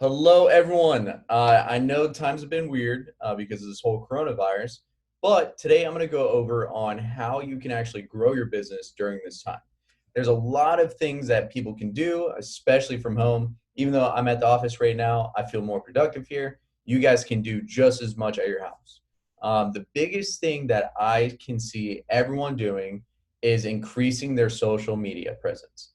Hello, everyone. I know times have been weird because of this whole coronavirus, but today I'm going to go over on how you can actually grow your business during this time. There's a lot of things that people can do, especially from home. Even though I'm at the office right now, I feel more productive here. You guys can do just as much at your house. The biggest thing that I can see everyone doing is increasing their social media presence.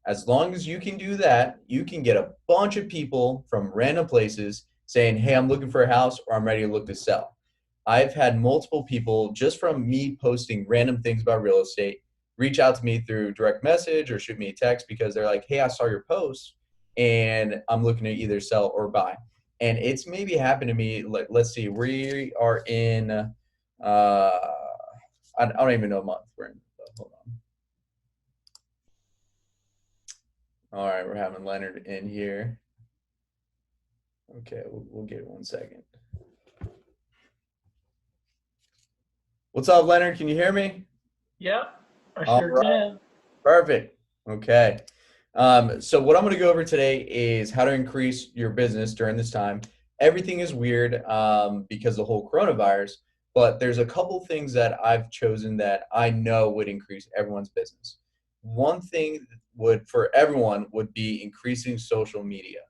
As long as you can do that, you can get a bunch of people from random places saying, "Hey, I'm looking for a house," or "I'm ready to look to sell." I've had multiple people just from me posting random things about real estate reach out to me through direct message or shoot me a text because they're like, "Hey, I saw your post and I'm looking to either sell or buy." And it's maybe happened to me. Let's see, we are in, I don't even know a month we're in. Hold on. All right, we're having Leonard in here. Okay, we'll get it 1 second. What's up, Leonard? Can you hear me? Yep, I All sure right, can. perfect. Okay. So what I'm going to go over today is how to increase your business during this time. Everything is weird because of the whole coronavirus, but there's a couple things that I've chosen that I know would increase everyone's business. One thing would for everyone would be increasing social media.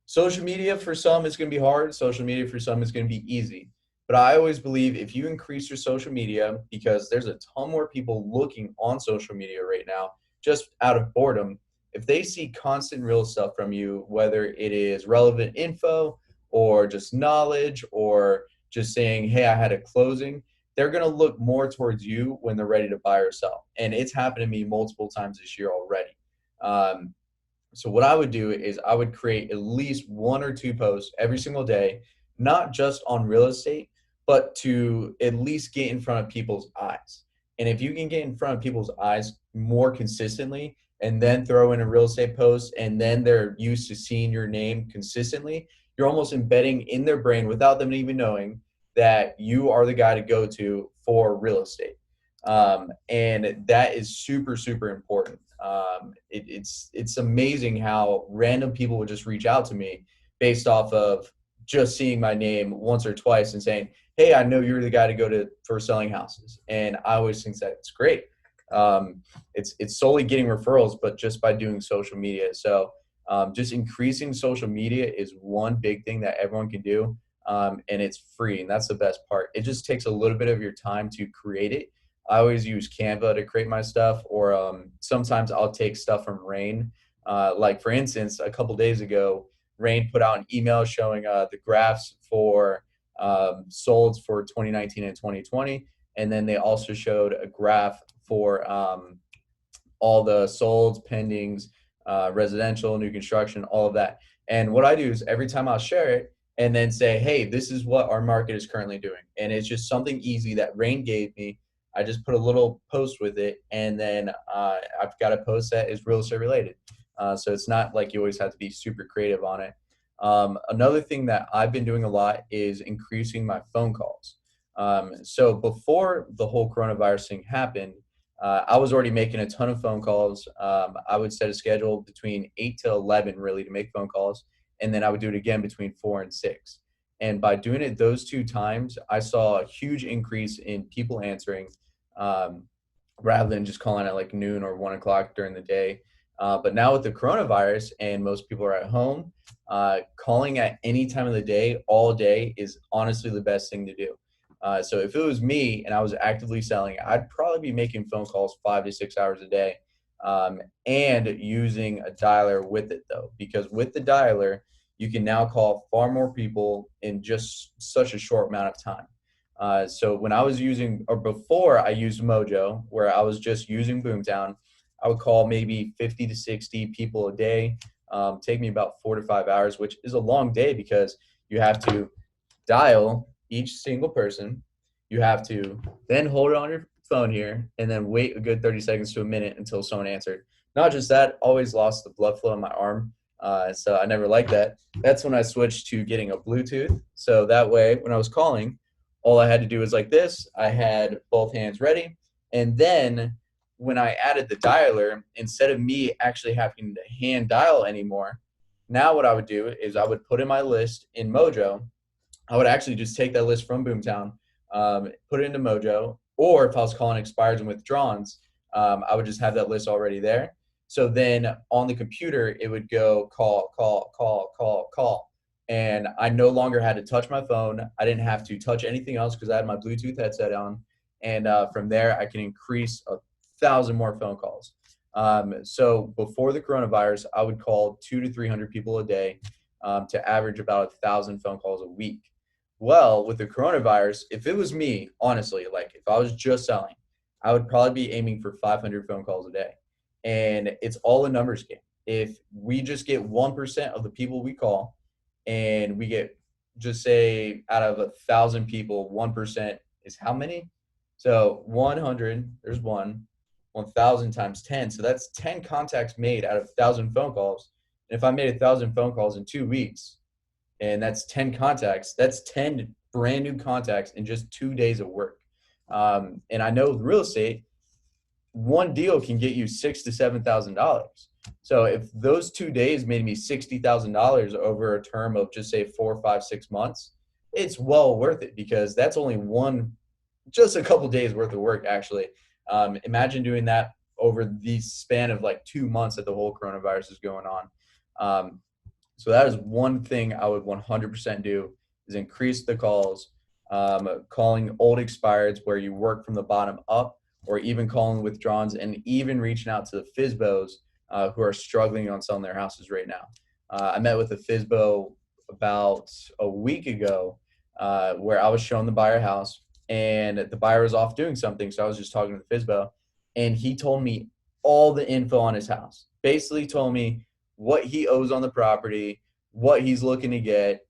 Social media for some is going to be hard. Social media for some is going to be easy. But I always believe if you increase your social media, because there's a ton more people looking on social media right now, just out of boredom, if they see constant real stuff from you, whether it is relevant info or just knowledge or just saying, "Hey, I had a closing," they're going to look more towards you when they're ready to buy or sell. And it's happened to me multiple times this year already. Um, so what I would do is I would create at least one or two posts every single day, not just on real estate, but to at least get in front of people's eyes. And if you can get in front of people's eyes more consistently and then throw in a real estate post and then they're used to seeing your name consistently, you're almost embedding in their brain without them even knowing that you are the guy to go to for real estate. And that is super, super important. It's amazing how random people would just reach out to me based off of just seeing my name once or twice and saying, "Hey, I know you're the guy to go to for selling houses," and I always think that it's great. It's solely getting referrals, but just by doing social media. So just increasing social media is one big thing that everyone can do, and it's free, and that's the best part. It just takes a little bit of your time to create it. I always use Canva to create my stuff, or sometimes I'll take stuff from Rain. Like for instance, a couple days ago, Rain put out an email showing the graphs for solds for 2019 and 2020, and then they also showed a graph for all the solds, pendings, residential, new construction, all of that. And what I do is every time I'll share it and then say, "Hey, this is what our market is currently doing." And it's just something easy that Rain gave me. I just put a little post with it, and then I've got a post that is real estate related. So it's not like you always have to be super creative on it. Another thing that I've been doing a lot is increasing my phone calls. So before the whole coronavirus thing happened, I was already making a ton of phone calls. I would set a schedule between 8 to 11 really to make phone calls. And then I would do it again between 4 and 6. And by doing it those two times, I saw a huge increase in people answering um, rather than just calling at like noon or 1 o'clock during the day. But now with the coronavirus and most people are at home, calling at any time of the day, all day, is honestly the best thing to do. So if it was me and I was actively selling, I'd probably be making phone calls 5 to 6 hours a day, and using a dialer with it though, because with the dialer, you can now call far more people in just such a short amount of time. So when I was using, or before I used Mojo, where I was just using Boomtown, I would call maybe 50 to 60 people a day. Take me about 4 to 5 hours, which is a long day because you have to dial each single person. You have to then hold it on your phone here and then wait a good 30 seconds to a minute until someone answered. Not just that, always lost the blood flow in my arm. So I never liked that. That's when I switched to getting a Bluetooth. So that way, when I was calling, all I had to do was like this. I had both hands ready. And then when I added the dialer, instead of me actually having to hand dial anymore, Now what I would do is I would put in my list in Mojo. I would actually just take that list from Boomtown, put it into Mojo, or if I was calling expireds and withdrawals, I would just have that list already there. So then on the computer, it would go call, call, call, call, call. And I no longer had to touch my phone. I didn't have to touch anything else because I had my Bluetooth headset on. And from there, I can increase 1,000 more phone calls. So before the coronavirus, I would call 200 to 300 people a day to average about 1,000 phone calls a week. Well, with the coronavirus, if it was me, honestly, like if I was just selling, I would probably be aiming for 500 phone calls a day. And it's all a numbers game. If we just get 1% of the people we call and we get, just say out of 1,000 people, 1% is how many? So 100, there's 1,000 times 10. So that's 10 contacts made out of 1,000 phone calls. And if I made 1,000 phone calls in 2 weeks, and that's 10 contacts, that's 10 brand new contacts in just 2 days of work. And I know with real estate, one deal can get you $6,000 to $7,000. So if those 2 days made me $60,000 over a term of just say 4, 5, 6 months, it's well worth it because that's only just a couple days worth of work actually. Imagine doing that over the span of like 2 months that the whole coronavirus is going on. So that is one thing I would 100% do is increase the calls, calling old expireds where you work from the bottom up, or even calling withdrawals and even reaching out to the FISBOs who are struggling on selling their houses right now. I met with a FISBO about a week ago where I was showing the buyer house and the buyer was off doing something. So I was just talking to the FISBO and he told me all the info on his house. Basically told me what he owes on the property, what he's looking to get,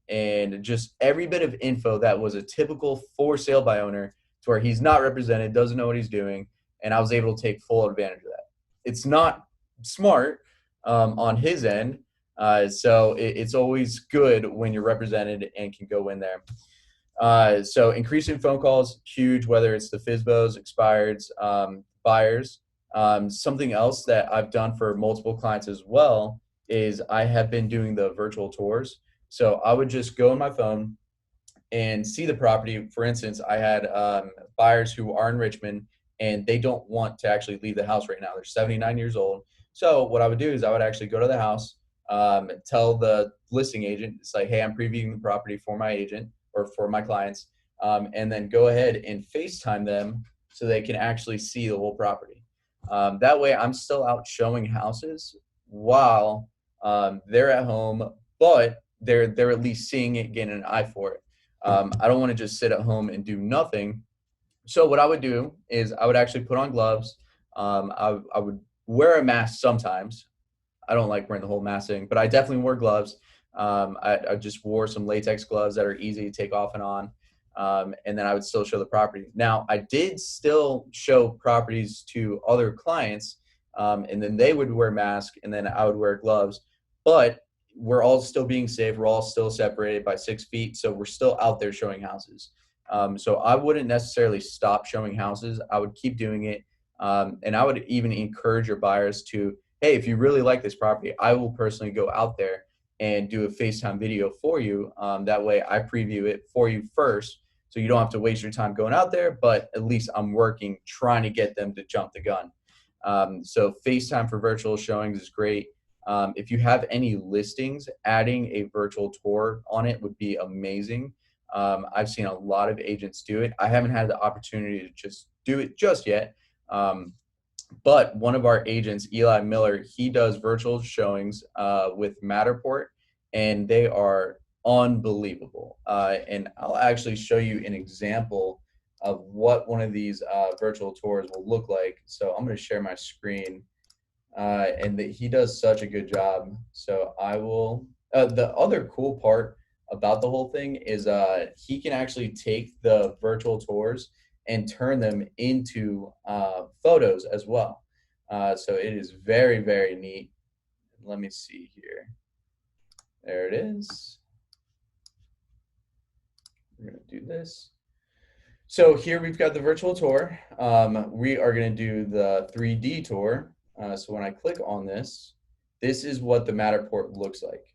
and just every bit of info that was a typical for sale by owner to where he's not represented, doesn't know what he's doing, and I was able to take full advantage of that. It's not smart on his end, so it's always good when you're represented and can go in there. So increasing phone calls, huge, whether it's the FISBOs, expireds, buyers. Something else that I've done for multiple clients as well is I have been doing the virtual tours. So I would just go on my phone and see the property. For instance, I had buyers who are in Richmond and they don't want to actually leave the house right now. They're 79 years old. So what I would do is I would actually go to the house, tell the listing agent, it's like, hey, I'm previewing the property for my agent or for my clients, and then go ahead and FaceTime them so they can actually see the whole property. That way I'm still out showing houses while they're at home, but they're at least seeing it, getting an eye for it. I don't want to just sit at home and do nothing. So what I would do is I would actually put on gloves. I would wear a mask sometimes. I don't like wearing the whole mask thing, but I definitely wore gloves. I just wore some latex gloves that are easy to take off and on. And then I would still show the property. Now, I did still show properties to other clients, and then they would wear masks, and then I would wear gloves. But we're all still being safe. We're all still separated by 6 feet, so we're still out there showing houses. So I wouldn't necessarily stop showing houses. I would keep doing it, and I would even encourage your buyers to, hey, if you really like this property, I will personally go out there and do a FaceTime video for you. That way I preview it for you first, so you don't have to waste your time going out there, but at least I'm working, trying to get them to jump the gun. So FaceTime for virtual showings is great. If you have any listings, adding a virtual tour on it would be amazing. I've seen a lot of agents do it. I haven't had the opportunity to just do it just yet. But one of our agents, Eli Miller, he does virtual showings with Matterport, and they are unbelievable. And I'll actually show you an example of what one of these virtual tours will look like. So I'm going to share my screen, and he does such a good job. So I will. The other cool part about the whole thing is he can actually take the virtual tours and turn them into photos as well. So it is very, very neat. Let me see here. There it is. We're going to do this. So here we've got the virtual tour. We are going to do the 3D tour. So when I click on this, this is what the Matterport looks like.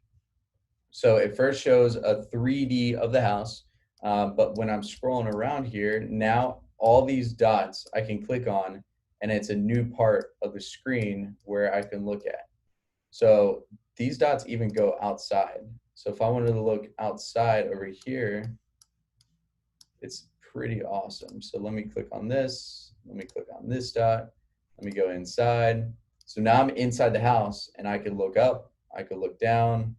So it first shows a 3D of the house, but when I'm scrolling around here, now all these dots I can click on, and it's a new part of the screen where I can look at. So these dots even go outside. So if I wanted to look outside over here, it's pretty awesome. So let me click on this. Let me click on this dot. Let me go inside. So now I'm inside the house, and I can look up, I could look down,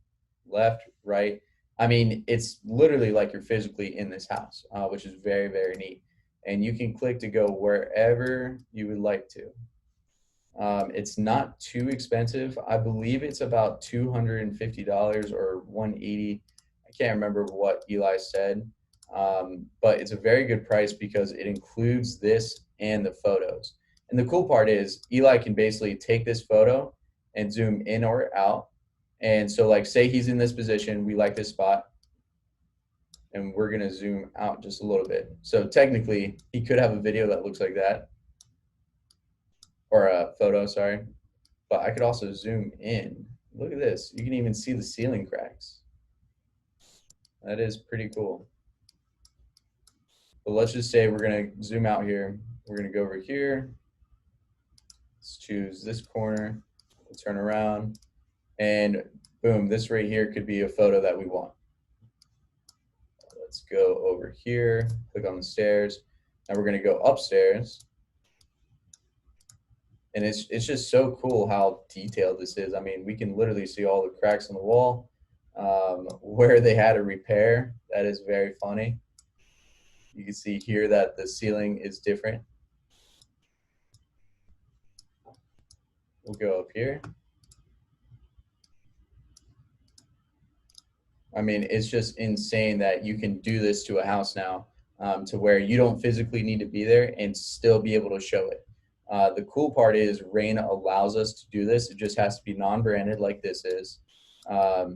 left, right. I mean, it's literally like you're physically in this house, which is very, very neat. And you can click to go wherever you would like to. It's not too expensive. I believe it's about $250 or $180. I can't remember what Eli said, but it's a very good price because it includes this and the photos. And the cool part is Eli can basically take this photo and zoom in or out. And so, like, say he's in this position, we like this spot, and we're gonna zoom out just a little bit. So technically, he could have a video that looks like that, or a photo, sorry. But I could also zoom in. Look at this. You can even see the ceiling cracks. That is pretty cool. But let's just say we're going to zoom out here. We're going to go over here. Let's choose this corner. We'll turn around. And boom, this right here could be a photo that we want. Let's go over here. Click on the stairs. Now we're going to go upstairs. And it's just so cool how detailed this is. I mean, we can literally see all the cracks in the wall, where they had a repair. That is very funny. You can see here that the ceiling is different. We'll go up here. I mean, it's just insane that you can do this to a house now, to where you don't physically need to be there and still be able to show it. The cool part is Rain allows us to do this. It just has to be non-branded like this is. I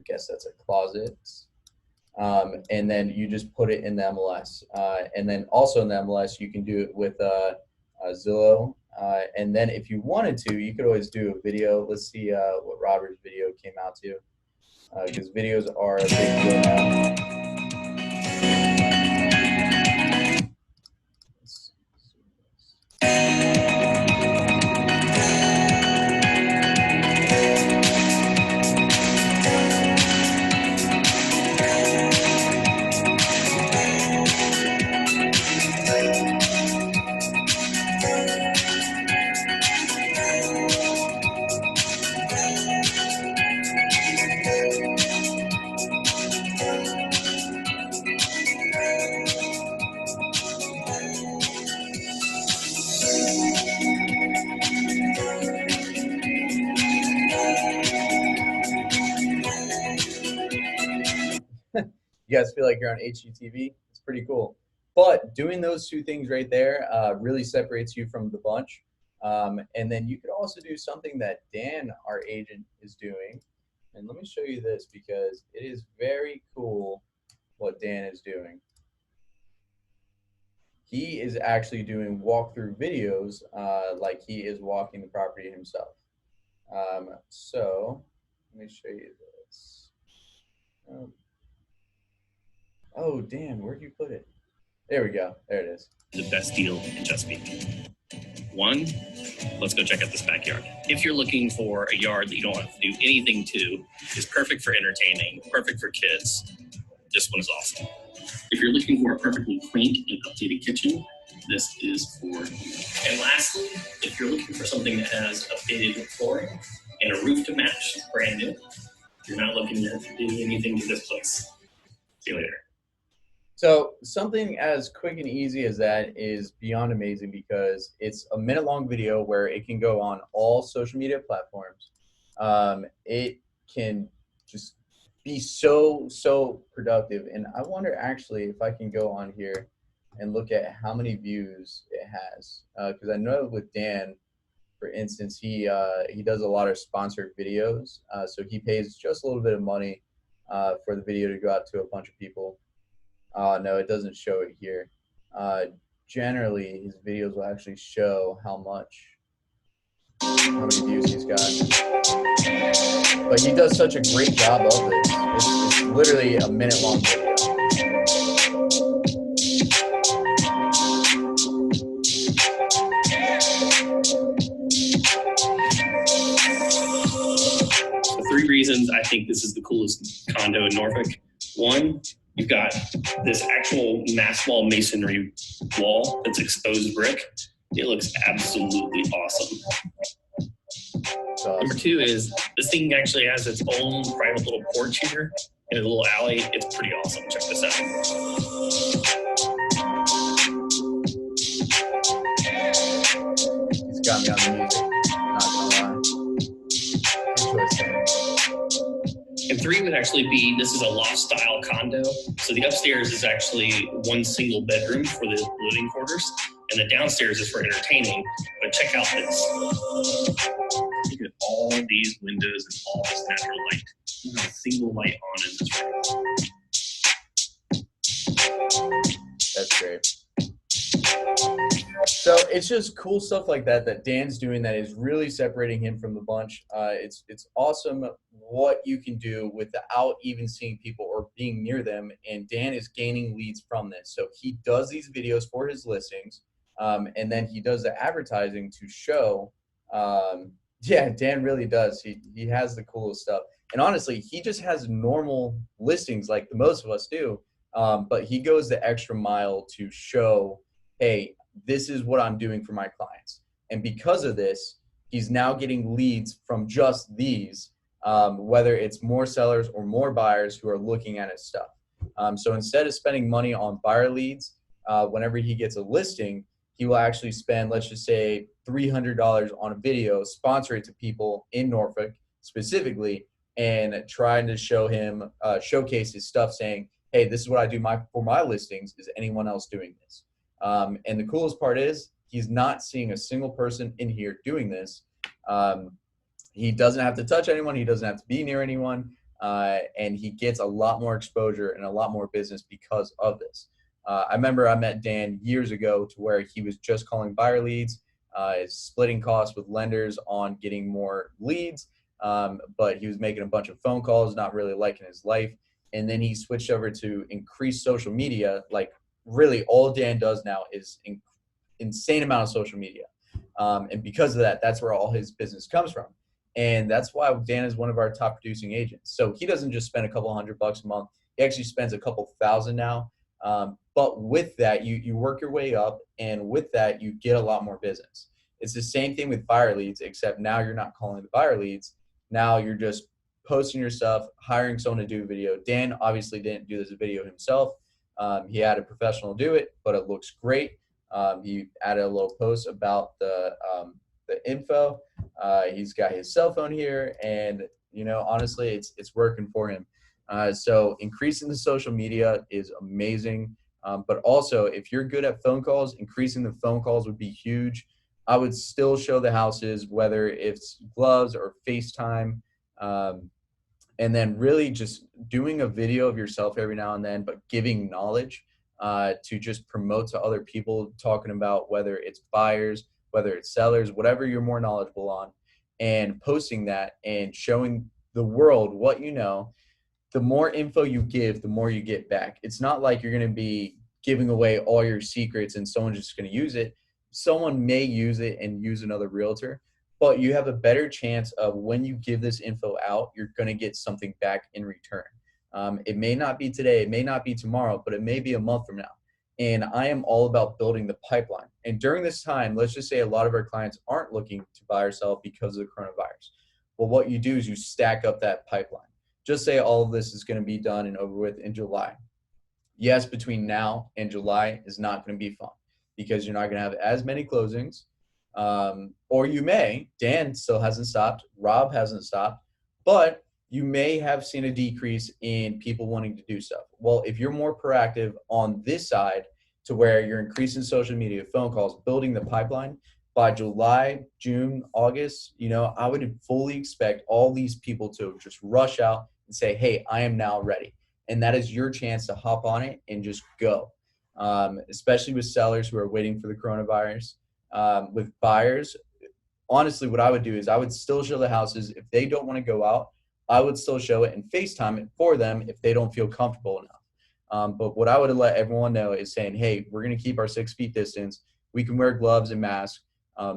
guess that's a closet. And then you just put it in the MLS. And then also in the MLS, you can do it with Zillow. And then if you wanted to, you could always do a video. Let's see what Robert's video came out to, because videos are a big deal now. You guys feel like you're on HGTV? It's pretty cool. But doing those two things right there really separates you from the bunch. And then you could also do something that Dan, our agent, is doing. And let me show you this because it is very cool what Dan is doing. He is actually doing walkthrough videos like he is walking the property himself. So let me show you this. Oh, Dan, where'd you put it? There we go. There it is. The best deal in Chesapeake. One, let's go check out this backyard. If you're looking for a yard that you don't have to do anything to, is perfect for entertaining, perfect for kids, this one is awesome. If you're looking for a perfectly quaint and updated kitchen, this is for you. And lastly, if you're looking for something that has updated flooring and a roof to match, brand new, you're not looking to do anything to this place. See you later. So something as quick and easy as that is beyond amazing because it's a minute-long video where it can go on all social media platforms. It can just be so productive. And I wonder actually if I can go on here and look at how many views it has. Because I know with Dan, for instance, he does a lot of sponsored videos. So he pays just a little bit of money for the video to go out to a bunch of people. No, it doesn't show it here. Generally, his videos will actually show how much. how many views he's got. But he does such a great job of this. It's literally a minute-long video. So 3 reasons I think this is the coolest condo in Norfolk. 1, you've got this actual mass wall masonry wall that's exposed brick. It looks absolutely awesome. Number 2 is this thing actually has its own private little porch here in a little alley. It's pretty awesome. Check this out. He's got me on the music. Not gonna lie. Good choice there. And 3 would actually be, this is a loft style condo. So the upstairs is actually one single bedroom for the living quarters, and the downstairs is for entertaining. But check out this. Look at all these windows and all this natural light. There's not a single light on in this room. That's great. So it's just cool stuff like that that Dan's doing that is really separating him from the bunch. It's awesome what you can do without even seeing people or being near them, and Dan is gaining leads from this. So he does these videos for his listings, and then he does the advertising to show. Yeah, Dan really does. He has the coolest stuff, and honestly, he just has normal listings like the most of us do, but he goes the extra mile to show, hey, this is what I'm doing for my clients. And because of this, he's now getting leads from just these, whether it's more sellers or more buyers who are looking at his stuff. So instead of spending money on buyer leads, whenever he gets a listing, he will actually spend, let's just say, $300 on a video, sponsor it to people in Norfolk specifically, and trying to show him, showcase his stuff saying, hey, this is what I do for my listings. Is anyone else doing this? And the coolest part is he's not seeing a single person in here doing this. He doesn't have to touch anyone. He doesn't have to be near anyone. And he gets a lot more exposure and a lot more business because of this. I remember I met Dan years ago to where he was just calling buyer leads, splitting costs with lenders on getting more leads. But he was making a bunch of phone calls, not really liking his life. And then he switched over to increase social media. Like really all Dan does now is insane amount of social media. And because of that, that's where all his business comes from. And that's why Dan is one of our top producing agents. So he doesn't just spend a couple $100 a month. He actually spends a couple thousand now. But with that, you work your way up, and with that, you get a lot more business. It's the same thing with buyer leads, except now you're not calling the buyer leads. Now you're just posting your stuff, hiring someone to do a video. Dan obviously didn't do this video himself. He had a professional do it, but it looks great. He added a little post about the info. He's got his cell phone here, and honestly, it's working for him. So increasing the social media is amazing. But also, if you're good at phone calls, increasing the phone calls would be huge. I would still show the houses, whether it's gloves or FaceTime, and then really just doing a video of yourself every now and then, but giving knowledge to just promote to other people, talking about whether it's buyers, whether it's sellers, whatever you're more knowledgeable on, and posting that and showing the world what you know. The more info you give, the more you get back. It's not like you're going to be giving away all your secrets and someone's just going to use it. Someone may use it and use another realtor, but you have a better chance of when you give this info out, you're going to get something back in return. It may not be today, it may not be tomorrow, but it may be a month from now. And I am all about building the pipeline. And during this time, let's just say a lot of our clients aren't looking to buy or sell because of the coronavirus. Well, what you do is you stack up that pipeline. Just say all of this is going to be done and over with in July. Yes, between now and July is not going to be fun because you're not going to have as many closings. Or you may, Dan still hasn't stopped, Rob hasn't stopped, but you may have seen a decrease in people wanting to do stuff. Well, if you're more proactive on this side to where you're increasing social media, phone calls, building the pipeline, by July, June, August, I would fully expect all these people to just rush out and say, hey, I am now ready. And that is your chance to hop on it and just go, especially with sellers who are waiting for the coronavirus. With buyers, honestly, what I would do is I would still show the houses. If they don't want to go out, I would still show it and FaceTime it for them if they don't feel comfortable enough. But what I would let everyone know is saying, hey, we're going to keep our 6 feet distance. We can wear gloves and masks.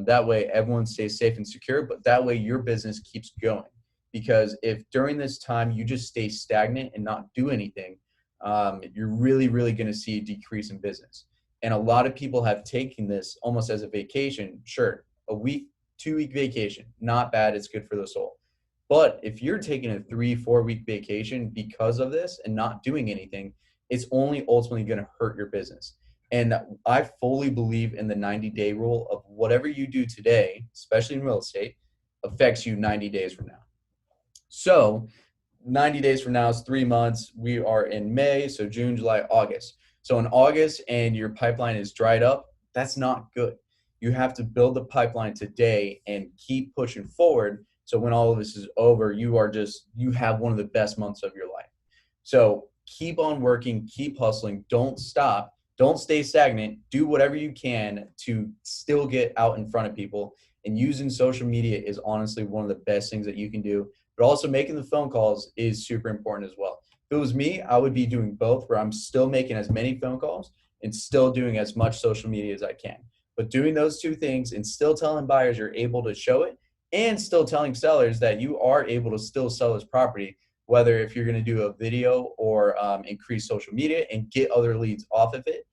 That way, everyone stays safe and secure, but that way your business keeps going. Because if during this time you just stay stagnant and not do anything, you're really, really going to see a decrease in business. And a lot of people have taken this almost as a vacation. Sure, a week, 2 week vacation, not bad. It's good for the soul. But if you're taking a 3, 4 week vacation because of this and not doing anything, it's only ultimately going to hurt your business. And I fully believe in the 90-day rule of whatever you do today, especially in real estate, affects you 90 days from now. So 90 days from now is 3 months. We are in May, so June, July, August. So in August and your pipeline is dried up, that's not good. You have to build the pipeline today and keep pushing forward. So when all of this is over, you have one of the best months of your life. So keep on working, keep hustling, don't stop, don't stay stagnant, do whatever you can to still get out in front of people. And using social media is honestly one of the best things that you can do. But also making the phone calls is super important as well. If it was me, I would be doing both, where I'm still making as many phone calls and still doing as much social media as I can. But doing those two things and still telling buyers you're able to show it, and still telling sellers that you are able to still sell this property, whether if you're going to do a video or increase social media and get other leads off of it,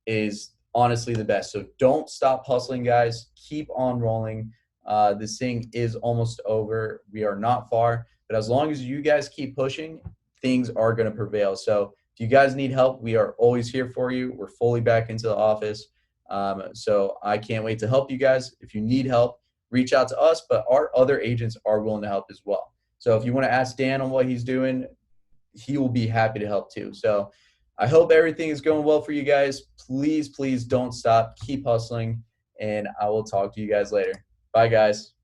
is honestly the best. So don't stop hustling, guys. Keep on rolling. This thing is almost over. We are not far, but as long as you guys keep pushing, things are going to prevail. So if you guys need help, we are always here for you. We're fully back into the office. So I can't wait to help you guys. If you need help, reach out to us, but our other agents are willing to help as well. So if you want to ask Dan on what he's doing, he will be happy to help too. So I hope everything is going well for you guys. Please, please don't stop. Keep hustling, and I will talk to you guys later. Bye, guys.